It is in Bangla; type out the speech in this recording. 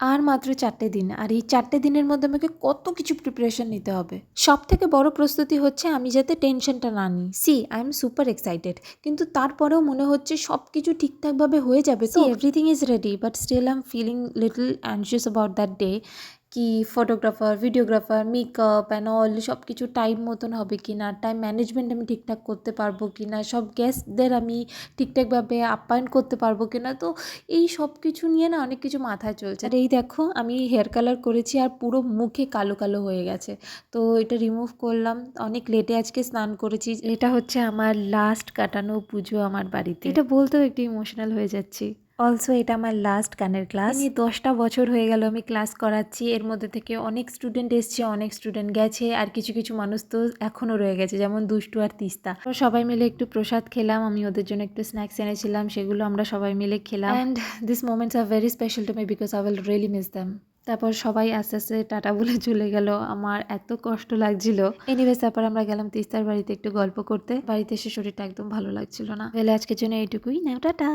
আর মাত্র 4টে দিন, আর এই 4টে দিনের মধ্যে আমাকে কত কিছু প্রিপারেশন নিতে হবে। সব থেকে বড় প্রস্তুতি হচ্ছে আমি যাতে টেনশনটা না নিই। আই এম সুপার এক্সাইটেড, কিন্তু তারপরেও মনে হচ্ছে সব কিছু ঠিকঠাকভাবে হয়ে যাবে। Everything is ready, but still I am feeling little anxious about that day. কি photographer, videographer, makeup and all সব কিছু টাইম মতন হবে কি না, টাইম ম্যানেজমেন্ট আমি ঠিকঠাক করতে পারবো কি না, সব গেস্টদের আমি ঠিকঠাকভাবে আপ্যায়ন করতে পারবো কি না। তো এই সব কিছু নিয়ে না অনেক কিছু মাথায় চলছে। আর এই দেখো আমি হেয়ার কালার করেছি আর পুরো মুখে কালো কালো হয়ে গেছে। তো এটা রিমুভ করলাম, অনেক লেটে আজকে স্নান করেছি। এটা হচ্ছে আমার লাস্ট কাটানো পুজো আমার বাড়িতে। এটা বলতেও একটু ইমোশনাল হয়ে যাচ্ছি। অলসো এটা আমার লাস্ট গানের ক্লাস। 10টা বছর হয়ে গেল আমি ক্লাস করাচ্ছি। এর মধ্যে থেকে অনেক স্টুডেন্ট এসছে, অনেক স্টুডেন্ট গেছে, আর কিছু কিছু মানুষ তো এখনও রয়ে গেছে, যেমন দুষ্টু আর তিস্তা। সবাই মিলে একটু প্রসাদ খেলাম, আমি ওদের জন্য একটু স্ন্যাক্স এনেছিলাম, সেগুলো আমরা সবাই মিলে খেলাম। And this moments are very special to me because I will really miss them. তারপর সবাই আস্তে আস্তে টাটা বলে চলে গেল, আমার এত কষ্ট লাগছিল। এনিওয়েজ তারপর আমরা গেলাম তিস্তার বাড়িতে একটু গল্প করতে। বাড়িতে এসে শরীরটা একদম ভালো লাগছিল না। তাহলে আজকের জন্য এইটুকুই, নাও টাটা।